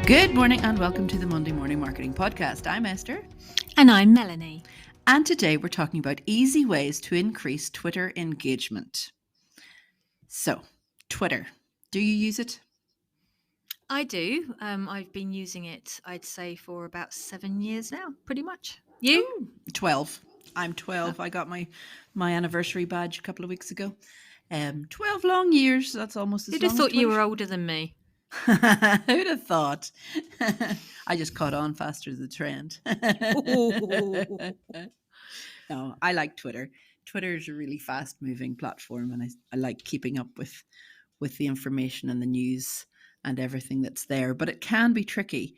Good morning and welcome to the Monday Morning Marketing Podcast. I'm Esther. And I'm Melanie. And today we're talking about easy ways to increase Twitter engagement. So, Twitter, do you use it? I do. I've been using it, I'd say, for about 7 years now, pretty much. You? Oh, 12. I'm 12. I got my anniversary badge a couple of weeks ago. 12 long years. That's almost as Who'd long have thought as you were older than me? Who'd have thought? I just caught on faster than the trend. No, I like Twitter. Twitter is a really fast-moving platform, and I like keeping up with the information and the news and everything that's there. But it can be tricky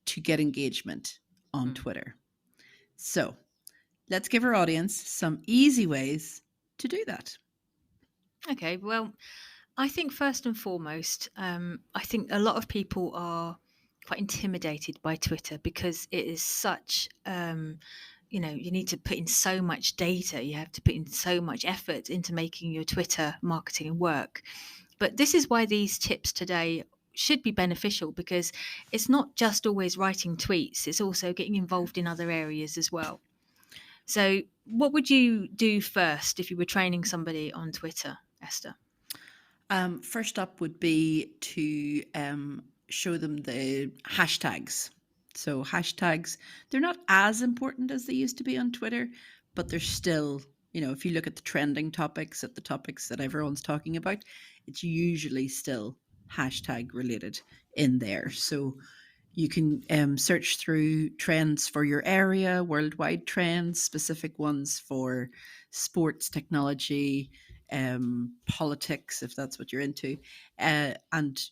to get engagement on Twitter. So let's give our audience some easy ways to do that. Okay, well, I think first and foremost, I think a lot of people are quite intimidated by Twitter because it is such, you need to put in so much data. You have to put in so much effort into making your Twitter marketing work. But this is why these tips today should be beneficial, because it's not just always writing tweets. It's also getting involved in other areas as well. So what would you do first if you were training somebody on Twitter, Esther? First up would be to show them the hashtags. So hashtags, they're not as important as they used to be on Twitter, but they're still, if you look at the trending topics, at the topics that everyone's talking about, it's usually still hashtag related in there. So you can search through trends for your area, worldwide trends, specific ones for sports, technology, politics, if that's what you're into, and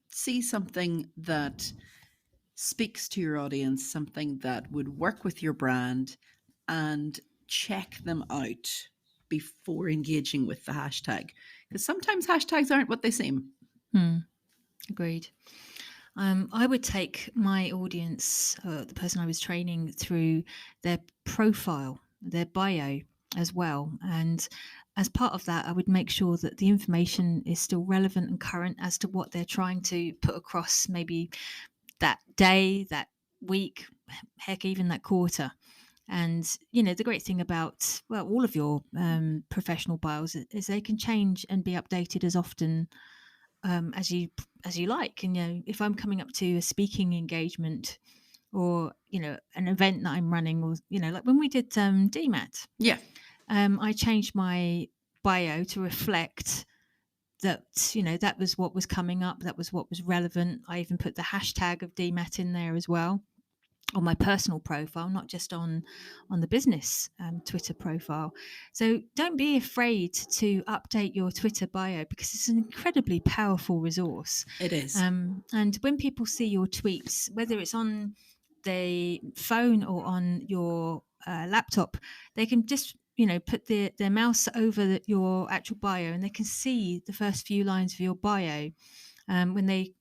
see something that speaks to your audience, something that would work with your brand, and check them out before engaging with the hashtag, because sometimes hashtags aren't what they seem. Agreed. I would take my audience, the person I was training, through their profile, their bio as well. And as part of that, I would make sure that the information is still relevant and current as to what they're trying to put across, maybe that day, that week, heck, even that quarter. And, the great thing about, all of your professional bios is they can change and be updated as often as you like. And if I'm coming up to a speaking engagement or an event that I'm running, or like when we did DMAT, I changed my bio to reflect that that was what was coming up, that was what was relevant. I even put the hashtag of DMAT in there as well on my personal profile, not just on the business Twitter profile. So don't be afraid to update your Twitter bio, because it's an incredibly powerful resource. It is. And when people see your tweets, whether it's on the phone or on your laptop, they can just put their mouse over your actual bio, and they can see the first few lines of your bio when they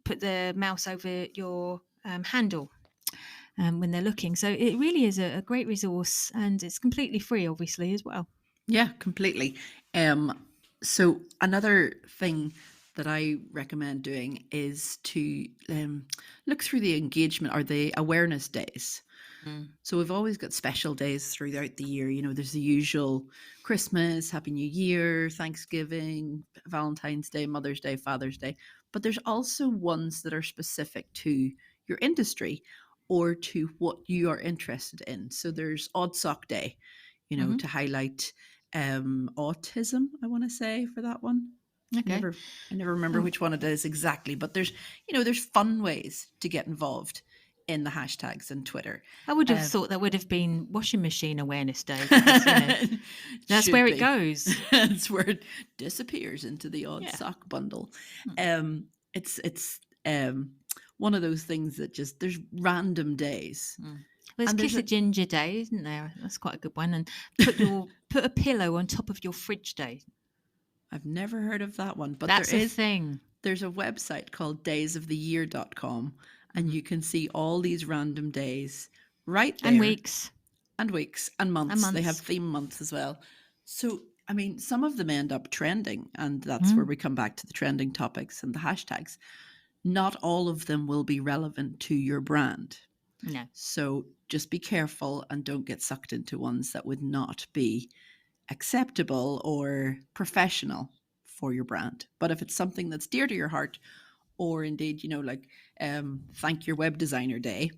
put their mouse over your handle. When they're looking. So it really is a great resource, and it's completely free, obviously, as well. Yeah, completely. So another thing that I recommend doing is to look through the engagement or the awareness days. So we've always got special days throughout the year. There's the usual Christmas, Happy New Year, Thanksgiving, Valentine's Day, Mother's Day, Father's Day. But there's also ones that are specific to your industry or to what you are interested in. So there's Odd Sock Day, to highlight autism, I want to say, for that one. Okay. I never remember which one it is exactly, but there's fun ways to get involved in the hashtags and Twitter. I would have thought that would have been Washing Machine Awareness Day. Because, that's where it goes. That's where it disappears into the odd sock bundle. It's one of those things that just, there's random days. There's Kiss a Ginger Day, isn't there? That's quite a good one. And put a pillow on top of your fridge day. I've never heard of that one, but that's a thing. There's a website called daysoftheyear.com, and you can see all these random days right there, And weeks and weeks and and months. They have months. theme months as well. So, I mean, some of them end up trending, and that's where we come back to the trending topics and the hashtags. Not all of them will be relevant to your brand. No. So just be careful and don't get sucked into ones that would not be acceptable or professional for your brand. But if it's something that's dear to your heart, or indeed, like thank your web designer day,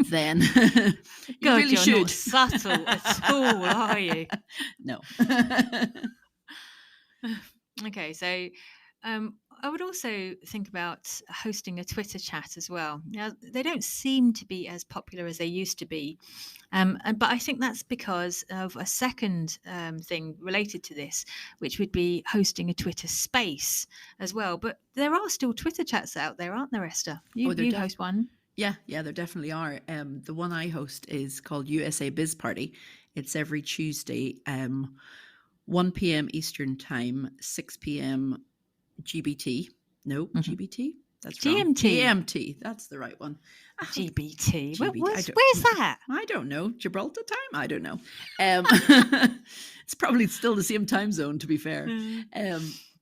then you God, really you're should. not subtle at all, are you? No. Okay, so I would also think about hosting a Twitter chat as well. Now, they don't seem to be as popular as they used to be, but I think that's because of a second thing related to this, which would be hosting a Twitter space as well. But there are still Twitter chats out there, aren't there, Esther? You host one. Yeah, there definitely are. The one I host is called USA Biz Party. It's every Tuesday, 1 p.m. Eastern Time, 6 p.m. GBT. No, GBT? That's wrong. GMT. GMT. That's the right one. GBT. GBT. Where's that? I don't know. Gibraltar time? I don't know. It's probably still the same time zone, to be fair.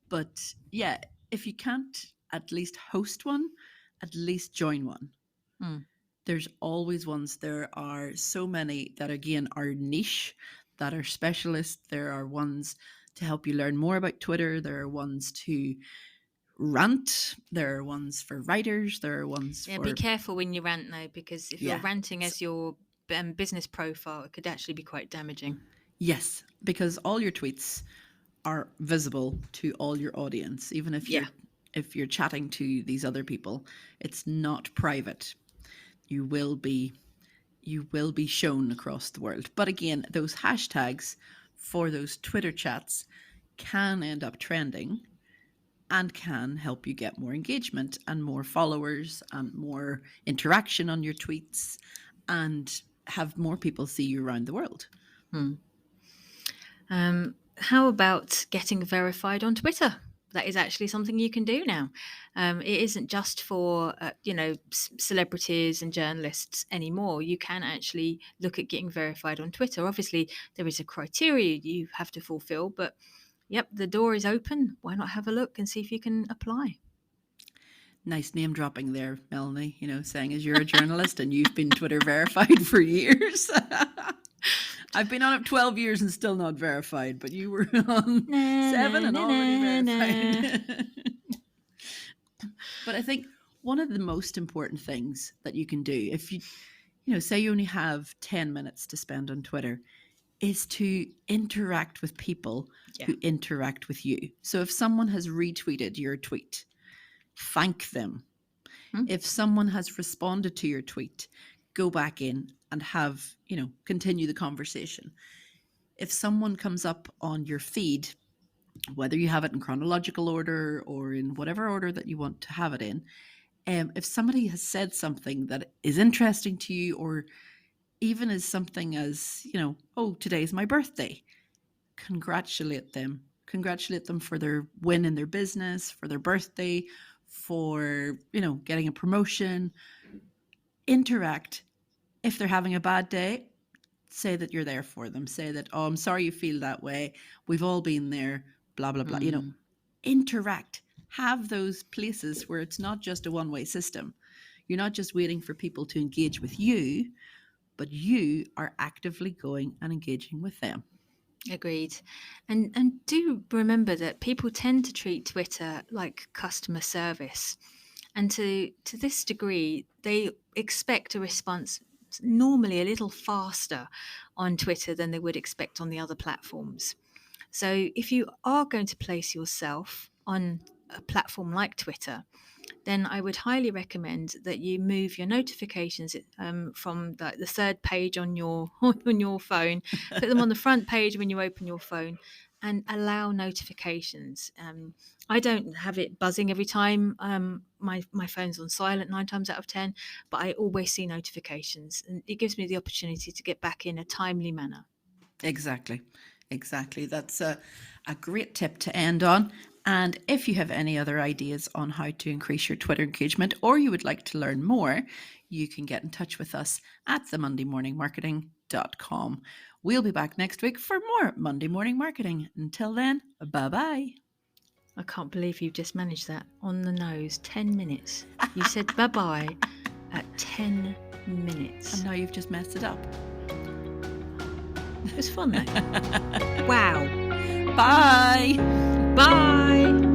But yeah, if you can't at least host one, at least join one. There's always ones. There are so many that, again, are niche, that are specialist. There are ones to help you learn more about Twitter. There are ones to rant. There are ones for writers. There are ones for... Be careful when you rant, though, because if you're ranting as your business profile, it could actually be quite damaging. Yes, because all your tweets are visible to all your audience. Even if you're chatting to these other people, it's not private. You will be shown across the world. But again, those hashtags for those Twitter chats can end up trending and can help you get more engagement and more followers and more interaction on your tweets and have more people see you around the world. How about getting verified on Twitter? That is actually something you can do now. It isn't just for celebrities and journalists anymore. You can actually look at getting verified on Twitter. Obviously, there is a criteria you have to fulfill, but the door is open. Why not have a look and see if you can apply? Nice name dropping there, Melanie. Saying as you're a journalist and you've been Twitter verified for years. I've been on it 12 years and still not verified, but you were on 7 and already verified. But I think one of the most important things that you can do, if you say you only have 10 minutes to spend on Twitter, is to interact with people who interact with you. So if someone has retweeted your tweet, thank them. If someone has responded to your tweet, go back in and have, continue the conversation. If someone comes up on your feed, whether you have it in chronological order or in whatever order that you want to have it in, if somebody has said something that is interesting to you, or even as something as, oh, today's my birthday, congratulate them. Congratulate them for their win in their business, for their birthday, for, getting a promotion. Interact. If they're having a bad day, say that you're there for them. Say that, oh, I'm sorry you feel that way. We've all been there, blah, blah, blah. Interact. Have those places where it's not just a one-way system. You're not just waiting for people to engage with you, but you are actively going and engaging with them. Agreed. And do remember that people tend to treat Twitter like customer service. And to this degree, they expect a response normally a little faster on Twitter than they would expect on the other platforms. So if you are going to place yourself on a platform like Twitter, then I would highly recommend that you move your notifications from the third page on your phone, put them on the front page when you open your phone, and allow notifications. I don't have it buzzing every time. My phone's on silent 9 times out of 10, but I always see notifications, and it gives me the opportunity to get back in a timely manner. Exactly. That's a great tip to end on. And if you have any other ideas on how to increase your Twitter engagement, or you would like to learn more, you can get in touch with us at themondaymorningmarketing.com. We'll be back next week for more Monday Morning Marketing. Until then, bye-bye. I can't believe you've just managed that on the nose. 10 minutes. You said bye-bye at 10 minutes. And now you've just messed it up. It was fun though. Wow. Bye. Bye.